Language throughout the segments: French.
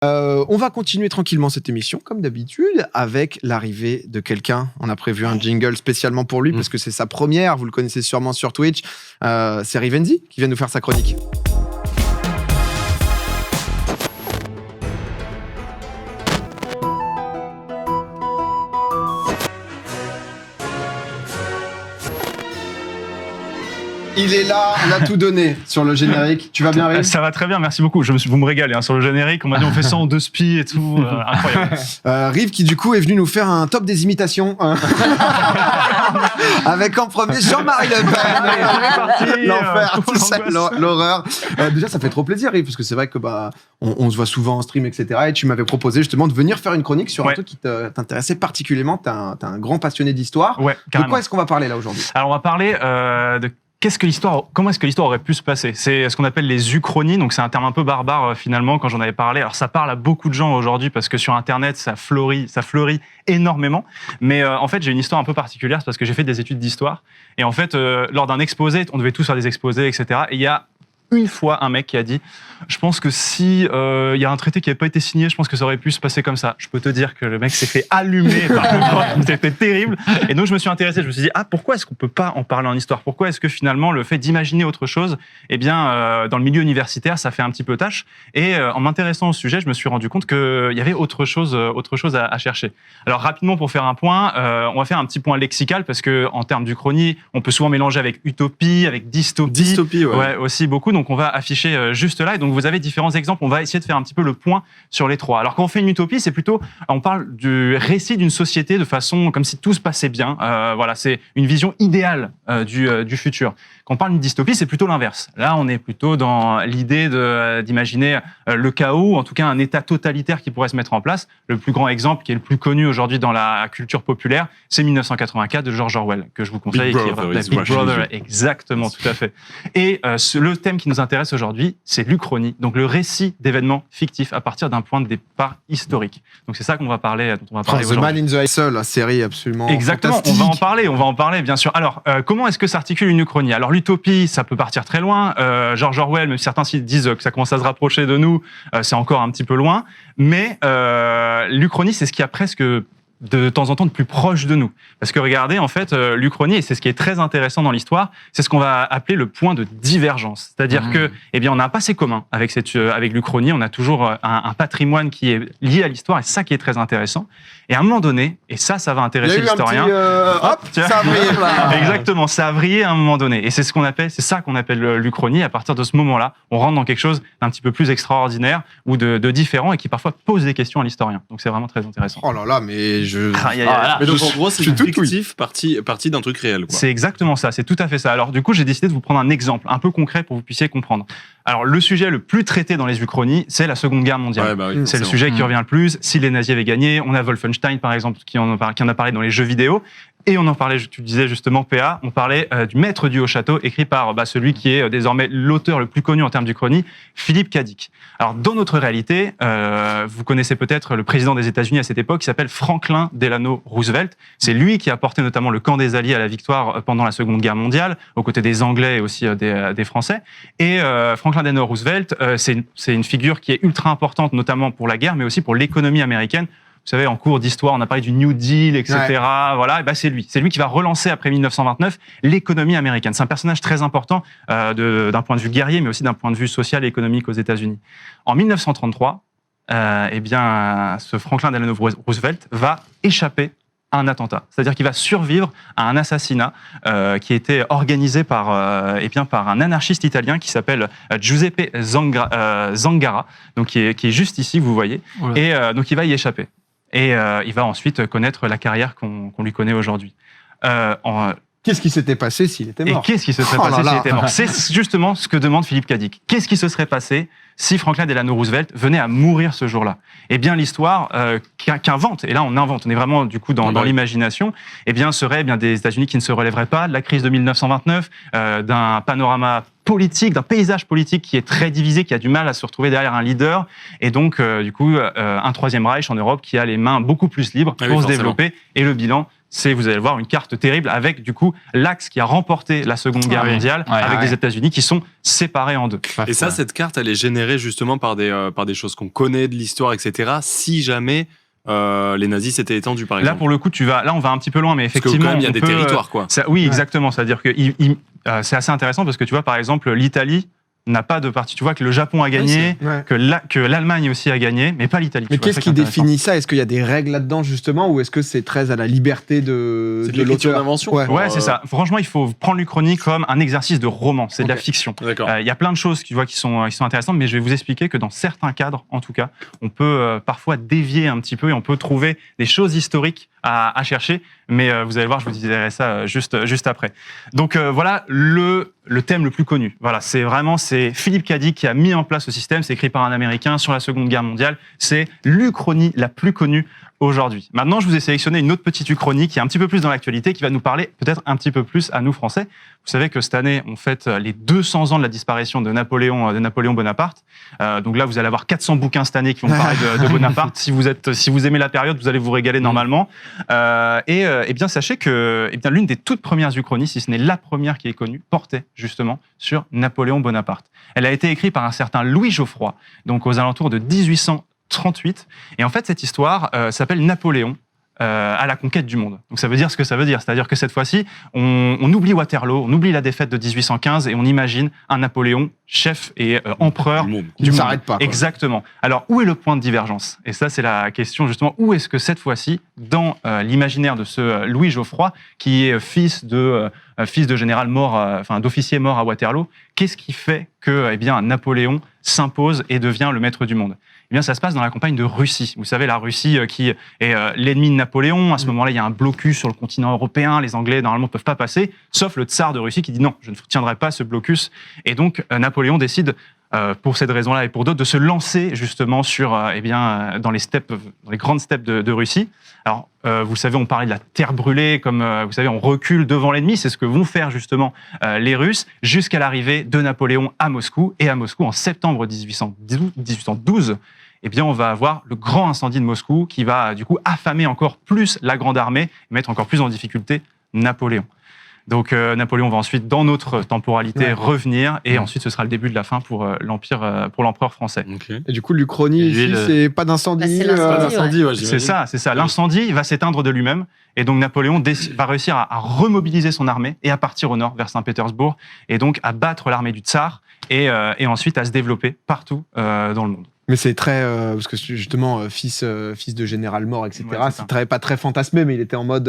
On va continuer tranquillement cette émission, comme d'habitude, avec l'arrivée de quelqu'un. On a prévu un jingle spécialement pour lui, parce que c'est sa première, vous le connaissez sûrement sur Twitch. C'est Rivenzi qui vient nous faire sa chronique. Il est là, on a tout donné sur le générique. Tu vas bien, Rive ? Ça va très bien, merci beaucoup. Vous me régalez sur le générique. On m'a dit on fait ça en 2 spies et tout. Incroyable. Rive qui du coup est venu nous faire un top des imitations. Avec en premier Jean-Marie Le Pen. L'enfer, tout ça, l'horreur. Déjà, ça fait trop plaisir, Rive, parce que c'est vrai que on se voit souvent en stream, etc. Et tu m'avais proposé justement de venir faire une chronique sur un truc qui t'intéressait particulièrement. T'es un grand passionné d'histoire. Ouais, de quoi est-ce qu'on va parler là aujourd'hui ? Alors, on va parler de comment est-ce que l'histoire aurait pu se passer ? C'est ce qu'on appelle les uchronies, donc c'est un terme un peu barbare finalement quand j'en avais parlé. Alors ça parle à beaucoup de gens aujourd'hui parce que sur Internet ça fleurit énormément. Mais en fait j'ai une histoire un peu particulière, c'est parce que j'ai fait des études d'histoire et en fait lors d'un exposé, on devait tous faire des exposés, etc. Et il y a une fois un mec qui a dit je pense que si y a un traité qui n'avait pas été signé, je pense que ça aurait pu se passer comme ça. Je peux te dire que le mec s'est fait allumer par le prof, c'était terrible. Et donc je me suis intéressé, je me suis dit pourquoi est-ce qu'on peut pas en parler en histoire ? Pourquoi est-ce que finalement le fait d'imaginer autre chose, dans le milieu universitaire ça fait un petit peu tâche. Et en m'intéressant au sujet, je me suis rendu compte qu'il y avait autre chose à chercher. Alors rapidement pour faire un point, on va faire un petit point lexical parce que en termes d'uchronie, on peut souvent mélanger avec utopie, avec dystopie. Dystopie, ouais, aussi beaucoup. Donc on va afficher juste là, et donc vous avez différents exemples. On va essayer de faire un petit peu le point sur les trois. Alors quand on fait une utopie, c'est plutôt, on parle du récit d'une société de façon comme si tout se passait bien. Voilà, c'est une vision idéale du futur. Quand on parle d'une dystopie, c'est plutôt l'inverse. Là, on est plutôt dans l'idée d'imaginer le chaos, en tout cas un état totalitaire qui pourrait se mettre en place. Le plus grand exemple, qui est le plus connu aujourd'hui dans la culture populaire, c'est 1984 de George Orwell, que je vous conseille. Big Brother, exactement, tout à fait. Et le thème qui nous intéresse aujourd'hui, c'est l'uchronie, donc le récit d'événements fictifs à partir d'un point de départ historique. Donc c'est ça qu'on va parler, dont on va parler The aujourd'hui. Man in the Hustle, la série absolument Exactement, fantastique. on va en parler, bien sûr. Alors, comment est-ce que s'articule une uchronie ? Alors, l'utopie, ça peut partir très loin. George Orwell, même certains disent que ça commence à se rapprocher de nous, c'est encore un petit peu loin. Mais l'uchronie, c'est ce qui a presque de temps en temps de plus proche de nous. Parce que regardez, en fait, l'uchronie, et c'est ce qui est très intéressant dans l'histoire, c'est ce qu'on va appeler le point de divergence. C'est-à-dire que, on a un passé commun avec l'uchronie, on a toujours un patrimoine qui est lié à l'histoire, et c'est ça qui est très intéressant. Et à un moment donné, et ça va intéresser l'historien. Ça a brillé là. Exactement, ça a brillé à un moment donné. Et c'est ça qu'on appelle l'uchronie. À partir de ce moment-là, on rentre dans quelque chose d'un petit peu plus extraordinaire ou de différent et qui parfois pose des questions à l'historien. Donc c'est vraiment très intéressant. Oh là là, mais mais donc en gros, c'est fictif parti d'un truc réel, quoi. C'est exactement ça, c'est tout à fait ça. Alors du coup, j'ai décidé de vous prendre un exemple un peu concret pour que vous puissiez comprendre. Alors le sujet le plus traité dans les uchronies, c'est la Seconde Guerre mondiale. Oui, c'est le sujet qui revient le plus. Si les nazis avaient gagné, on a Wolfenstein par exemple qui en a parlé dans les jeux vidéo. Et on en parlait, tu disais justement, PA, on parlait du Maître du Haut-Château, écrit par celui qui est désormais l'auteur le plus connu en termes d'uchronie, Philippe K. Dick. Alors, dans notre réalité, vous connaissez peut-être le président des États-Unis à cette époque, qui s'appelle Franklin Delano Roosevelt. C'est lui qui a porté notamment le camp des Alliés à la victoire pendant la Seconde Guerre mondiale, aux côtés des Anglais et aussi des Français. Et Franklin Delano Roosevelt, c'est une figure qui est ultra importante, notamment pour la guerre, mais aussi pour l'économie américaine. Vous savez, en cours d'histoire, on a parlé du New Deal, etc. Ouais. Voilà, et c'est lui. C'est lui qui va relancer après 1929 l'économie américaine. C'est un personnage très important d'un point de vue guerrier, mais aussi d'un point de vue social et économique aux États-Unis. En 1933, ce Franklin Delano Roosevelt va échapper à un attentat. C'est-à-dire qu'il va survivre à un assassinat qui a été organisé par un anarchiste italien qui s'appelle Giuseppe Zangara, donc qui est juste ici, vous voyez. Voilà. Et donc il va y échapper. Et il va ensuite connaître la carrière qu'on lui connaît aujourd'hui. Qu'est-ce qui s'était passé s'il était mort ? Et qu'est-ce qui se serait passé s'il était mort ? C'est justement ce que demande Philippe K. Dick. Qu'est-ce qui se serait passé si Franklin Delano Roosevelt venait à mourir ce jour-là ? Eh bien, l'histoire qu'invente, et là on invente, on est vraiment du coup dans l'imagination, serait des États-Unis qui ne se relèveraient pas de la crise de 1929, d'un panorama politique, d'un paysage politique qui est très divisé, qui a du mal à se retrouver derrière un leader, et donc un Troisième Reich en Europe qui a les mains beaucoup plus libres pour se développer, et le bilan, vous allez voir une carte terrible avec du coup l'axe qui a remporté la Seconde Guerre mondiale avec des États-Unis qui sont séparés en deux. Et ça, cette carte, elle est générée justement par des choses qu'on connaît de l'histoire, etc. Si jamais les nazis s'étaient étendus, par exemple. Là, pour le coup, là, on va un petit peu loin, mais effectivement, parce que quand même, il y a des territoires, quoi. Oui, exactement. C'est-à-dire que c'est assez intéressant parce que tu vois, par exemple, l'Italie n'a pas de parti. Tu vois que le Japon a gagné, que l'Allemagne aussi a gagné, mais pas l'Italie. Mais qu'est-ce qui définit ça? Est-ce qu'il y a des règles là-dedans, justement, ou est-ce que c'est très à la liberté de l'écriture l'auteur d'invention? Ouais, c'est ça. Franchement, il faut prendre l'Uchronie comme un exercice de roman. C'est de la fiction. Il y a plein de choses qui sont intéressantes, mais je vais vous expliquer que dans certains cadres, en tout cas, on peut parfois dévier un petit peu et on peut trouver des choses historiques à chercher. Mais vous allez voir, je vous dirai ça juste après. Donc voilà le thème le plus connu. Voilà, c'est Philippe Cadic qui a mis en place ce système. C'est écrit par un Américain sur la Seconde Guerre mondiale. C'est l'Uchronie la plus connue aujourd'hui. Maintenant, je vous ai sélectionné une autre petite Uchronie qui est un petit peu plus dans l'actualité, qui va nous parler peut-être un petit peu plus à nous Français. Vous savez que cette année, on fête les 200 ans de la disparition de Napoléon Bonaparte. Donc là, vous allez avoir 400 bouquins cette année qui vont parler de Bonaparte. Si vous aimez la période, vous allez vous régaler normalement. Et bien, sachez que l'une des toutes premières Uchronies, si ce n'est la première qui est connue, portait justement sur Napoléon Bonaparte. Elle a été écrite par un certain Louis Geoffroy, donc aux alentours de 1838. Et en fait, cette histoire s'appelle Napoléon à la conquête du monde. Donc ça veut dire ce que ça veut dire. C'est-à-dire que cette fois-ci, on oublie Waterloo, on oublie la défaite de 1815 et on imagine un Napoléon chef et empereur du monde. Il ne s'arrête pas. Exactement. Alors, où est le point de divergence? Et ça, c'est la question, justement. Où est-ce que cette fois-ci, dans l'imaginaire de ce Louis Geoffroy, qui est fils de général mort, d'officier mort à Waterloo, qu'est-ce qui fait que Napoléon s'impose et devient le maître du monde? Eh bien, ça se passe dans la campagne de Russie. Vous savez, la Russie qui est l'ennemi de Napoléon. À ce moment-là, il y a un blocus sur le continent européen. Les Anglais, normalement, ne peuvent pas passer, sauf le tsar de Russie qui dit non, je ne tiendrai pas ce blocus. Et donc, Napoléon décide, pour cette raison-là et pour d'autres, de se lancer justement dans les grandes steppes de Russie. Alors, vous savez, on parlait de la terre brûlée, comme vous savez, on recule devant l'ennemi. C'est ce que vont faire justement les Russes jusqu'à l'arrivée de Napoléon à Moscou. Et à Moscou, en septembre 1812, on va avoir le grand incendie de Moscou qui va du coup affamer encore plus la grande armée et mettre encore plus en difficulté Napoléon. Donc Napoléon va ensuite, dans notre temporalité, revenir et ensuite ce sera le début de la fin pour l'empereur français. Okay. Et du coup, l'Uchronie ici, c'est pas d'incendie. C'est l'incendie, c'est ça. L'incendie va s'éteindre de lui-même et donc Napoléon va réussir à remobiliser son armée et à partir au nord vers Saint-Pétersbourg et donc à battre l'armée du tsar et ensuite à se développer partout dans le monde. Mais c'est très parce que justement fils de général mort, etc. C'est pas très fantasmé, mais il était en mode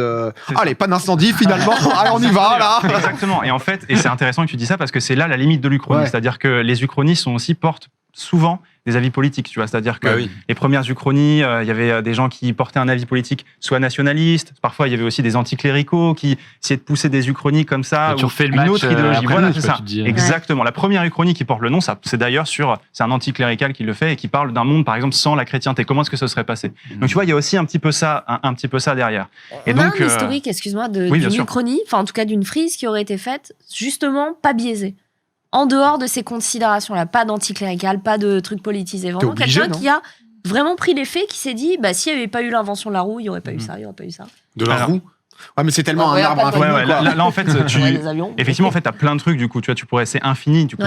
allez, pas d'incendie finalement, allez on y va là. Exactement. Et en fait, c'est intéressant que tu dis ça parce que c'est là la limite de l'Uchronie, c'est-à-dire que les Uchronies portent souvent des avis politiques, tu vois, c'est-à-dire que les premières Uchronies, il y avait des gens qui portaient un avis politique soit nationaliste, parfois il y avait aussi des anticléricaux qui essayaient de pousser des Uchronies comme ça, ou une autre idéologie. Voilà, c'est ça. Exactement. Ouais. La première Uchronie qui porte le nom, c'est d'ailleurs c'est un anticlérical qui le fait et qui parle d'un monde, par exemple, sans la chrétienté. Comment est-ce que ce serait passé? Donc tu vois, il y a aussi un petit peu ça derrière. Et donc, un historique, excuse-moi, d'une Uchronie, enfin en tout cas d'une frise qui aurait été faite justement pas biaisée. En dehors de ces considérations-là, pas d'anticlérical, pas de trucs politisés. Vraiment quelqu'un qui a vraiment pris les faits, qui s'est dit, s'il n'y avait pas eu l'invention de la roue, il n'y aurait pas eu ça, il n'y aurait pas eu ça. De la roue? Ouais, mais c'est tellement un arbre infini. Là, en fait, effectivement, en fait, t'as plein de trucs, du coup, tu vois, c'est infini. Du coup,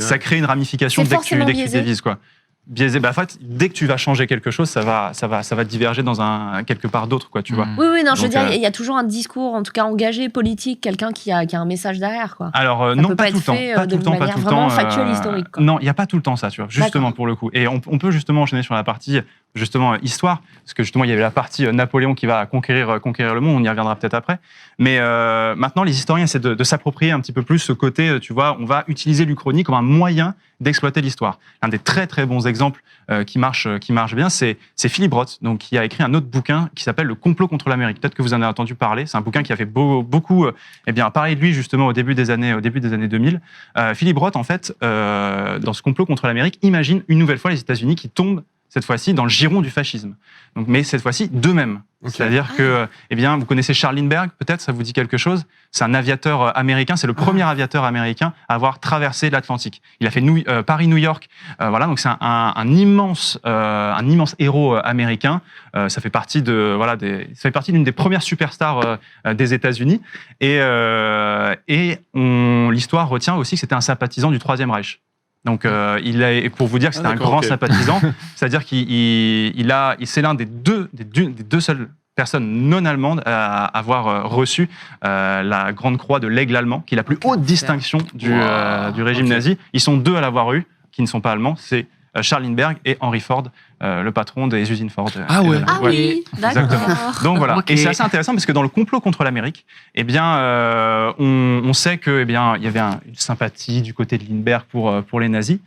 ça crée une ramification dès que tu dévises, quoi. Biaisé, en fait, dès que tu vas changer quelque chose, ça va diverger dans quelque part d'autre, quoi, tu vois. Oui, non, je veux dire, il y a toujours un discours, en tout cas engagé, politique, quelqu'un qui a un message derrière, quoi. Alors, non, pas tout le temps. Pas tout le temps, pas tout le temps. Vraiment factuel, historique, quoi. Non, il n'y a pas tout le temps ça, tu vois, justement, pour le coup. Et on peut justement enchaîner sur la partie, justement, histoire, parce que justement, il y avait la partie Napoléon qui va conquérir le monde, on y reviendra peut-être après. Mais maintenant, les historiens essaient de s'approprier un petit peu plus ce côté, tu vois, on va utiliser l'Uchronie comme un moyen d'exploiter l'histoire. Un des très très bons exemples qui marche bien, c'est Philippe Roth, donc qui a écrit un autre bouquin qui s'appelle Le complot contre l'Amérique. Peut-être que vous en avez entendu parler. C'est un bouquin qui a fait beaucoup parler de lui justement au début des années 2000. Philippe Roth, en fait, dans ce complot contre l'Amérique, imagine une nouvelle fois les États-Unis qui tombent cette fois-ci dans le giron du fascisme. Donc, mais cette fois-ci d'eux-mêmes. Okay. C'est-à-dire que, vous connaissez Charles Lindbergh, peut-être, ça vous dit quelque chose. C'est un aviateur américain, c'est le premier aviateur américain à avoir traversé l'Atlantique. Il a fait Paris-New York, donc c'est un immense héros américain. Ça fait partie d'une des premières superstars des États-Unis. Et l'histoire retient aussi que c'était un sympathisant du Troisième Reich. Donc, pour vous dire que c'était un grand sympathisant, c'est-à-dire c'est l'un des deux seules personnes non allemandes à avoir reçu la Grande Croix de l'Aigle allemand, qui est la plus haute distinction du régime nazi. Ils sont 2 à l'avoir eu, qui ne sont pas allemands. C'est Charles Lindbergh et Henry Ford, le patron des usines Ford. Oui, exactement. Donc voilà. Okay. Et c'est assez intéressant parce que dans le complot contre l'Amérique, on sait que il y avait une sympathie du côté de Lindbergh pour les nazis.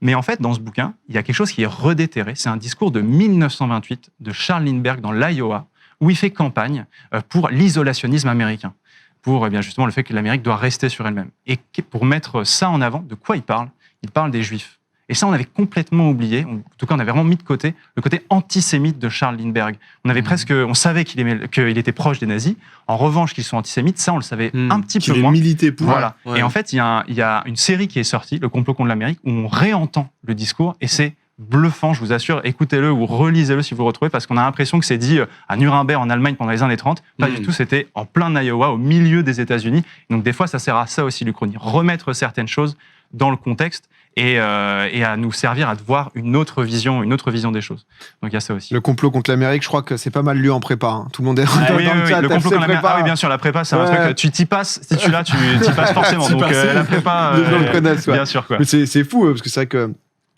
Mais en fait, dans ce bouquin, il y a quelque chose qui est redéterré. C'est un discours de 1928 de Charles Lindbergh dans l'Iowa, où il fait campagne pour l'isolationnisme américain, pour justement le fait que l'Amérique doit rester sur elle-même. Et pour mettre ça en avant, de quoi il parle ? Il parle des Juifs. Et ça, on avait complètement oublié. En tout cas, on avait vraiment mis de côté le côté antisémite de Charles Lindbergh. On savait qu'il était proche des nazis. En revanche, qu'ils sont antisémites, ça, on le savait un petit peu moins. Qu'il milité pour. Voilà. Ouais. Et en fait, il y a une série qui est sortie, Le complot contre l'Amérique, où on réentend le discours et c'est bluffant, je vous assure. Écoutez-le ou relisez-le si vous retrouvez, parce qu'on a l'impression que c'est dit à Nuremberg en Allemagne pendant les années 30. Pas du tout, c'était en plein Iowa, au milieu des États-Unis. Donc des fois, ça sert à ça aussi, l'Uchronie. Remettre certaines choses dans le contexte et à nous servir à voir une autre vision des choses. Donc il y a ça aussi. Le complot contre l'Amérique, je crois que c'est pas mal lu en prépa. Hein. Tout le monde est dans le chat. Le complot contre l'Amérique. Ah oui, bien sûr, la prépa, c'est un truc. Tu t'y passes. Si tu l'as, tu t'y passes forcément. Donc la prépa, les gens le connaissent. Bien sûr, quoi. Mais c'est fou parce que c'est vrai que.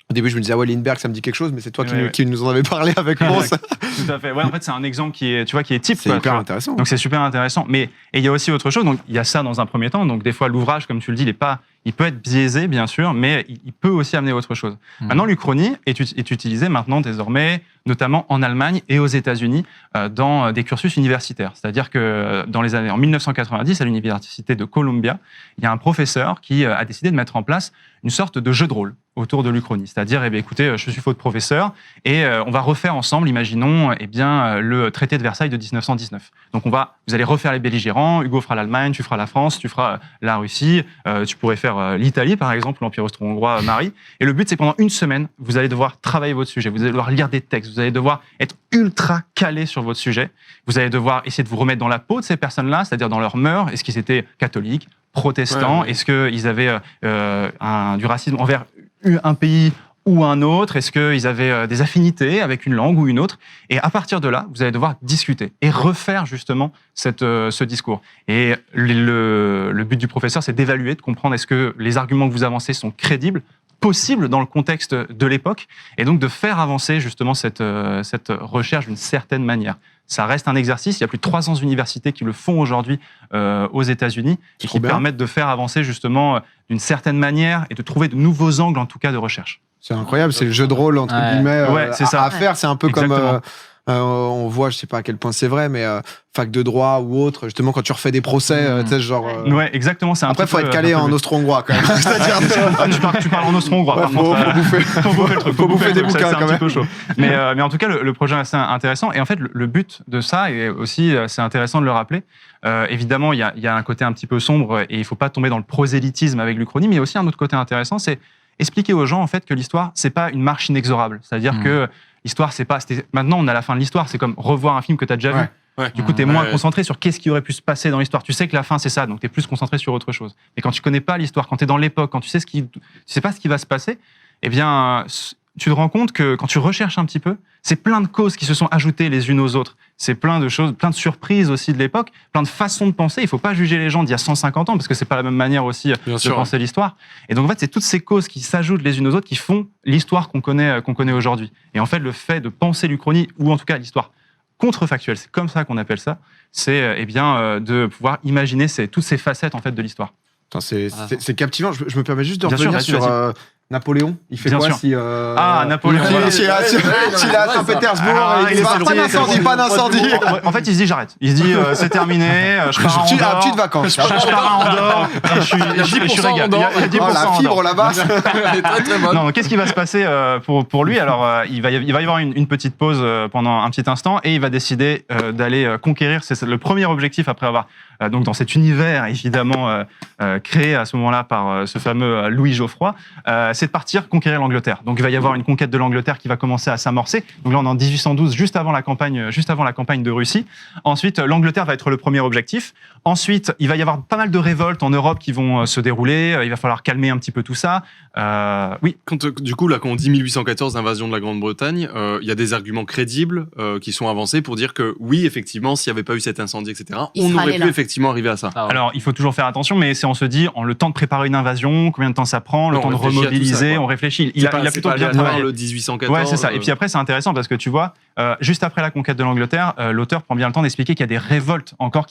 Au début, je me disais, Lindbergh, ça me dit quelque chose, mais c'est toi qui nous en avais parlé avec moi. Tout à fait. Ouais, en fait, c'est un exemple qui est type. C'est hyper intéressant. Donc, c'est super intéressant. Mais il y a aussi autre chose. Donc, il y a ça dans un premier temps. Donc, des fois, l'ouvrage, comme tu le dis, il peut être biaisé, bien sûr, mais il peut aussi amener autre chose. Maintenant, l'Uchronie est utilisée maintenant, désormais, notamment en Allemagne et aux États-Unis, dans des cursus universitaires. C'est-à-dire que en 1990, à l'université de Columbia, il y a un professeur qui a décidé de mettre en place une sorte de jeu de rôle autour de l'Uchronie. C'est-à-dire, écoutez, je suis votre professeur et on va refaire ensemble, imaginons, le traité de Versailles de 1919. Donc, vous allez refaire les belligérants. Hugo fera l'Allemagne, tu feras la France, tu feras la Russie, tu pourrais faire l'Italie, par exemple, l'Empire austro-hongrois, Marie. Et le but, c'est pendant une semaine, vous allez devoir travailler votre sujet, vous allez devoir lire des textes, vous allez devoir être ultra calé sur votre sujet, vous allez devoir essayer de vous remettre dans la peau de ces personnes-là, c'est-à-dire dans leurs mœurs. Est-ce qu'ils étaient catholiques, protestants? Est-ce qu'ils avaient du racisme envers un pays ou un autre? Est-ce qu'ils avaient des affinités avec une langue ou une autre? Et à partir de là, vous allez devoir discuter et refaire justement ce discours. Et le but du professeur, c'est d'évaluer, de comprendre est-ce que les arguments que vous avancez sont crédibles, possibles dans le contexte de l'époque, et donc de faire avancer justement cette recherche d'une certaine manière. Ça reste un exercice. Il y a plus de 300 universités qui le font aujourd'hui aux États-Unis et qui permettent de faire avancer justement d'une certaine manière et de trouver de nouveaux angles, en tout cas, de recherche. C'est incroyable, c'est le jeu de rôle, entre guillemets, à faire. C'est un peu comme, on voit, je sais pas à quel point c'est vrai, mais fac de droit ou autre, justement, quand tu refais des procès, tu sais, genre... Ouais, exactement. Après, il faut être calé en austro-hongrois, quand même. C'est-à-dire... tu parles en austro-hongrois, par contre. Faut bouffer des bouquins, quand même. C'est un petit peu chaud. Mais en tout cas, le projet est assez intéressant. Et en fait, le but de ça, et aussi, c'est intéressant de le rappeler, évidemment, il y a un côté un petit peu sombre, et il faut pas tomber dans le prosélytisme avec l'Uchronie, mais il y a aussi un autre côté intéressant, c'est expliquer aux gens en fait que l'histoire c'est pas une marche inexorable, c'est-à-dire que l'histoire maintenant on est à la fin de l'histoire, c'est comme revoir un film que tu as déjà vu. Ouais. Du coup, tu es moins concentré sur qu'est-ce qui aurait pu se passer dans l'histoire. Tu sais que la fin c'est ça, donc tu es plus concentré sur autre chose. Mais quand tu connais pas l'histoire, quand tu es dans l'époque, quand tu sais pas ce qui va se passer, eh bien tu te rends compte que quand tu recherches un petit peu, c'est plein de causes qui se sont ajoutées les unes aux autres. C'est plein de choses, plein de surprises aussi de l'époque, plein de façons de penser. Il faut pas juger les gens d'il y a 150 ans parce que c'est pas la même manière aussi de penser l'histoire. Et donc en fait, c'est toutes ces causes qui s'ajoutent les unes aux autres qui font l'histoire qu'on connaît aujourd'hui. Et en fait, le fait de penser l'Uchronie, ou en tout cas l'histoire contrefactuelle, c'est comme ça qu'on appelle ça, c'est de pouvoir imaginer toutes ces facettes en fait de l'histoire. C'est captivant. Je me permets juste de revenir sur Napoléon, il fait Bien quoi sûr. si Napoléon. S'il est à Saint-Pétersbourg, il dit pas d'incendie. En fait, il se dit j'arrête. Il se dit c'est terminé, je pars en Andorre. Petite vacances. Je pars à Andorre et je suis régal. Il y a 10% la fibre là-bas. Elle est très très bonne. Non, qu'est-ce qui va se passer pour lui? Alors, il va y avoir une petite pause pendant un petit instant et il va décider d'aller conquérir. C'est le premier objectif après avoir donc dans cet univers évidemment créé à ce moment-là par ce fameux Louis Geoffroy, c'est de partir conquérir l'Angleterre. Donc il va y avoir une conquête de l'Angleterre qui va commencer à s'amorcer. Donc là on est en 1812, juste avant la campagne de Russie. Ensuite l'Angleterre va être le premier objectif. Ensuite il va y avoir pas mal de révoltes en Europe qui vont se dérouler. Il va falloir calmer un petit peu tout ça. Oui. Du coup là quand on dit 1814 l'invasion de la Grande-Bretagne, il y a des arguments crédibles qui sont avancés pour dire que oui effectivement s'il n'y avait pas eu cet incendie etc. on aurait pu effectivement arriver à ça. Alors il faut toujours faire attention, mais on se dit en le temps de préparer une invasion, combien de temps ça prend, le temps de remobiliser, on réfléchit. Il a plutôt bien travaillé. Le 1814. Ouais, c'est ça. Et puis après, c'est intéressant parce que tu vois, juste après la conquête de l'Angleterre, l'auteur prend bien le temps d'expliquer qu'il y a des révoltes encore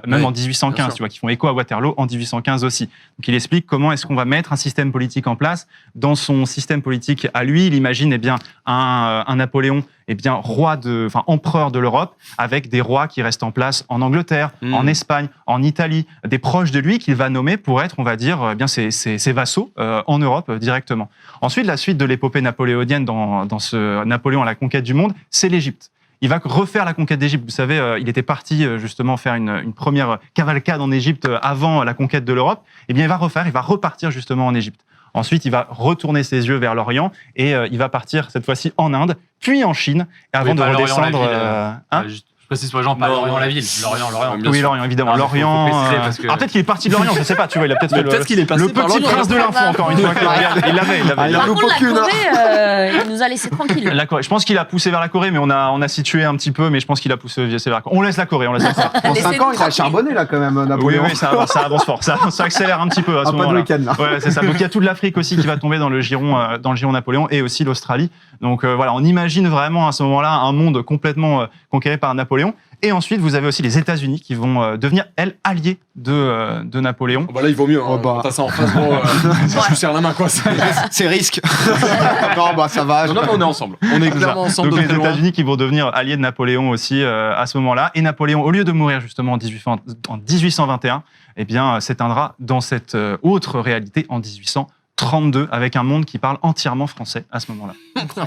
même en 1815, tu vois, qui font écho à Waterloo en 1815 aussi. Donc il explique comment est-ce qu'on va mettre un système politique en place. Dans son système politique à lui, il imagine un Napoléon empereur de l'Europe, avec des rois qui restent en place en Angleterre, en Espagne, en Italie, des proches de lui qu'il va nommer pour être, on va dire, ses vassaux en Europe directement. Ensuite, la suite de l'épopée napoléonienne dans ce Napoléon à la conquête du monde, c'est l'Égypte. Il va refaire la conquête d'Égypte. Vous savez, il était parti justement faire une première cavalcade en Égypte avant la conquête de l'Europe. Eh bien, il va repartir justement en Égypte. Ensuite, il va retourner ses yeux vers l'Orient et il va partir cette fois-ci en Inde, puis en Chine, avant de redescendre. Je précise pour les gens, pas Lorient-la-ville. Lorient. Oui, Lorient, évidemment. Lorient. Peut-être qu'il est parti de Lorient, je ne sais pas, tu vois, il a peut-être fait peut-être qu'il est passé le petit prince de l'info, encore une fois. Il l'avait. Par contre, la Corée, il nous a laissé tranquille. Je pense qu'il a poussé vers la Corée, mais on a situé un petit peu, mais je pense qu'il a poussé vers la Corée. On laisse la Corée, on laisse ça. En 5 ans, il a charbonné là quand même, Napoléon. Oui, ça avance fort. Ça accélère un petit peu à ce moment-là. Pas de week-end, là. Ouais, c'est ça. Donc il y a toute l'Afrique aussi qui va tomber dans le giron Napoléon et aussi l'Australie. Donc voilà, on imagine vraiment à ce moment-là un monde complètement conquéré par Napoléon. Et ensuite, vous avez aussi les États-Unis qui vont devenir, elles, alliés de Napoléon. Là, il vaut mieux. T'as ça en face, je lui serre la main, quoi. C'est risque. Non, ça va. Non, mais on est ensemble. On est clairement ensemble. Donc les États-Unis qui vont devenir alliés de Napoléon aussi à ce moment-là. Et Napoléon, au lieu de mourir justement en 1821, eh bien, s'éteindra dans cette autre réalité en 1832 avec un monde qui parle entièrement français à ce moment-là.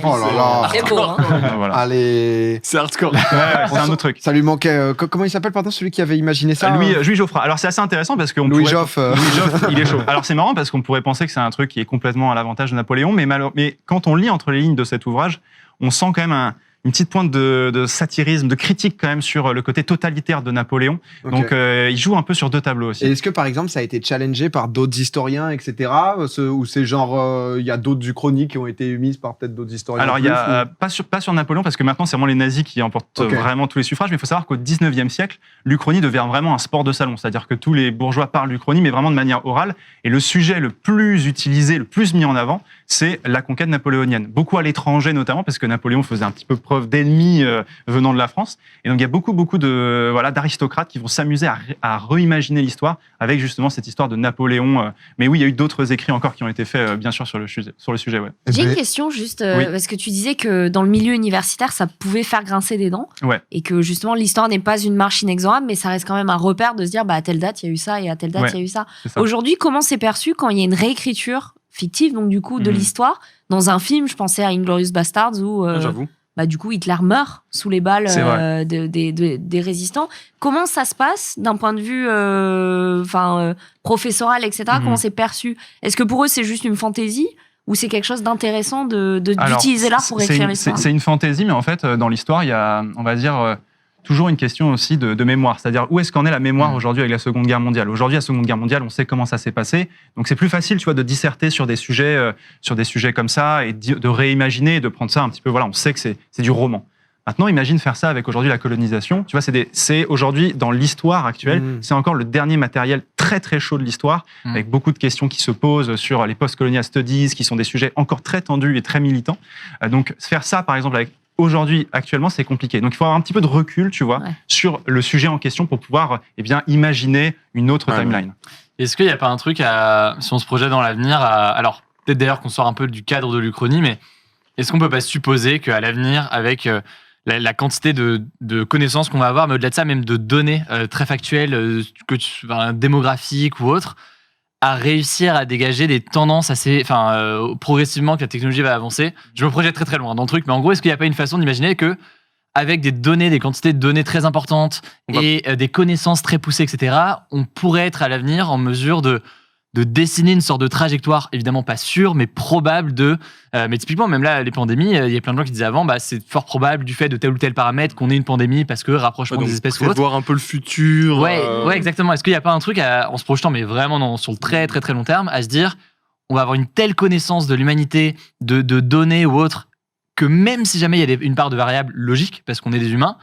Oh là là. C'est beau, hein. Voilà. Allez. C'est hardcore. C'est un autre truc. Ça lui manquait. Comment il s'appelle, pardon, celui qui avait imaginé ça Louis Geoffroy. Alors c'est assez intéressant parce qu'on Louis pourrait... Geoffroy. Louis Geoffroy, il est chaud. Alors c'est marrant parce qu'on pourrait penser que c'est un truc qui est complètement à l'avantage de Napoléon, mais quand on lit entre les lignes de cet ouvrage, on sent quand même une petite pointe de satirisme, de critique quand même sur le côté totalitaire de Napoléon. Okay. Donc il joue un peu sur deux tableaux aussi. Et est-ce que par exemple ça a été challengé par d'autres historiens, etc. Ou c'est genre il y a d'autres uchronies qui ont été émises par peut-être d'autres historiens? Alors il y a pas sur Napoléon parce que maintenant c'est vraiment les nazis qui emportent vraiment tous les suffrages. Mais il faut savoir qu'au 19e siècle, l'Uchronie devient vraiment un sport de salon. C'est-à-dire que tous les bourgeois parlent d'Uchronie, mais vraiment de manière orale. Et le sujet le plus utilisé, le plus mis en avant, c'est la conquête napoléonienne. Beaucoup à l'étranger notamment parce que Napoléon faisait un petit peu preuve d'ennemis venant de la France. Et donc il y a beaucoup d'aristocrates qui vont s'amuser à réimaginer l'histoire avec justement cette histoire de Napoléon. Mais oui, il y a eu d'autres écrits encore qui ont été faits bien sûr sur le sujet. Ouais. J'ai une question juste parce que tu disais que dans le milieu universitaire ça pouvait faire grincer des dents et que justement l'histoire n'est pas une marche inexorable, mais ça reste quand même un repère de se dire à telle date il y a eu ça et à telle date il y a eu ça. Aujourd'hui, comment c'est perçu quand il y a une réécriture fictive, donc du coup de l'histoire dans un film? Je pensais à Inglourious Basterds où j'avoue. Du coup, Hitler meurt sous les balles des résistants. Comment ça se passe d'un point de vue professoral, etc. Comment c'est perçu? Est-ce que pour eux, c'est juste une fantaisie ou c'est quelque chose d'intéressant d'utiliser l'art pour écrire l'histoire? C'est une fantaisie, mais en fait, dans l'histoire, il y a, on va dire... toujours une question aussi de mémoire, c'est-à-dire où est-ce qu'en est la mémoire aujourd'hui avec la Seconde Guerre mondiale. Aujourd'hui, la Seconde Guerre mondiale, on sait comment ça s'est passé, donc c'est plus facile, tu vois, de disserter sur des sujets comme ça et de réimaginer, de prendre ça un petit peu. Voilà, on sait que c'est du roman. Maintenant, imagine faire ça avec aujourd'hui la colonisation. Tu vois, c'est aujourd'hui dans l'histoire actuelle, c'est encore le dernier matériel très très chaud de l'histoire, avec beaucoup de questions qui se posent sur les post-colonial studies, qui sont des sujets encore très tendus et très militants. Donc faire ça, par exemple, avec aujourd'hui, actuellement, c'est compliqué. Donc, il faut avoir un petit peu de recul, tu vois, sur le sujet en question pour pouvoir imaginer une autre timeline. Est-ce qu'il n'y a pas un truc, si on se projette dans l'avenir, alors peut-être d'ailleurs qu'on sort un peu du cadre de l'Uchronie, mais est-ce qu'on peut pas supposer qu'à l'avenir, avec la quantité de connaissances qu'on va avoir, mais au-delà de ça, même de données très factuelles, démographiques ou autres, à réussir à dégager des tendances progressivement que la technologie va avancer. Je me projette très très loin dans le truc, mais en gros, est-ce qu'il n'y a pas une façon d'imaginer que avec des quantités de données très importantes et des connaissances très poussées, etc., on pourrait être à l'avenir en mesure de dessiner une sorte de trajectoire, évidemment pas sûre, mais probable mais typiquement, même là, les pandémies, il y a plein de gens qui disaient avant, c'est fort probable du fait de tel ou tel paramètre qu'on ait une pandémie parce que rapprochement des espèces ou autre. Voir un peu le futur. Ouais, exactement. Est-ce qu'il n'y a pas un truc en se projetant, mais vraiment sur le très très très long terme, à se dire, on va avoir une telle connaissance de l'humanité, de données ou autre, que même si jamais il y a une part de variable logique, parce qu'on est des humains,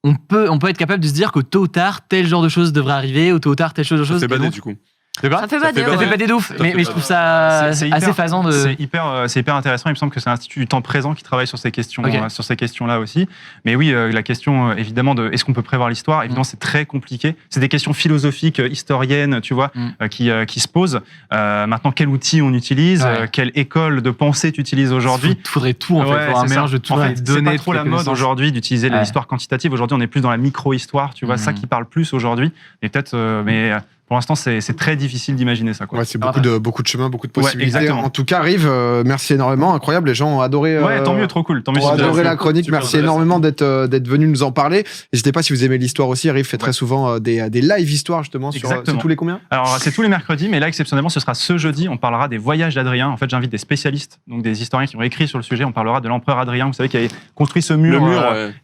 on peut être capable de se dire que tôt ou tard, tel genre de choses devrait arriver, ou tôt ou tard, telle chose de choses. C'est badé du coup. Ça fait pas des doufs, mais je trouve ça assez phasant de. C'est hyper intéressant. Il me semble que c'est l'Institut du temps présent qui travaille sur ces questions, sur ces questions-là aussi. Mais oui, la question évidemment de est-ce qu'on peut prévoir l'histoire, évidemment c'est très compliqué. C'est des questions philosophiques, historiennes, tu vois, qui se posent. Maintenant, quel outil on utilise, quelle école de pensée tu utilises aujourd'hui. Il faudrait tout en fait, un mélange de tout. En fait, c'est pas trop la mode aujourd'hui d'utiliser l'histoire quantitative. Aujourd'hui, on est plus dans la micro-histoire, tu vois, ça qui parle plus aujourd'hui. Et peut-être, mais pour l'instant, c'est très difficile d'imaginer ça. Ouais, c'est beaucoup de chemins, beaucoup de possibilités. En tout cas, Rive, merci énormément, incroyable. Les gens ont adoré. Tant mieux, trop cool. Tant mieux. Ont adoré la chronique. Merci énormément d'être venu nous en parler. N'hésitez pas si vous aimez l'histoire aussi. Rive fait très souvent des live histoires justement sur tous les combien. Alors c'est tous les mercredis, mais là exceptionnellement, ce sera ce jeudi. On parlera des voyages d'Adrien. En fait, j'invite des spécialistes, donc des historiens qui ont écrit sur le sujet. On parlera de l'empereur Adrien, vous savez, qui avait construit ce mur.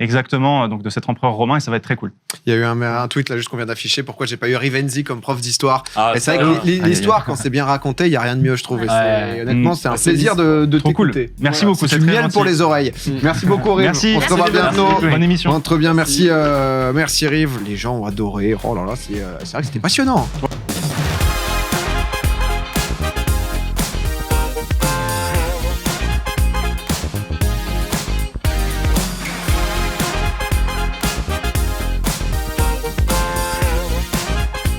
Exactement, donc de cet empereur romain, et ça va être très cool. Il y a eu un tweet là juste qu'on vient d'afficher. Pourquoi j'ai pas eu Rivenzi comme prof d'histoire? Et c'est vrai que l'histoire, quand c'est bien raconté, il n'y a rien de mieux, je trouve. Honnêtement, c'est un plaisir de t'écouter. Cool. Merci beaucoup. C'est du miel pour les oreilles. Merci beaucoup, Rive. Merci. On se revoit bientôt. Bonne émission. On te revient. Merci, Rive. Les gens ont adoré. Oh là là, c'est vrai que c'était passionnant.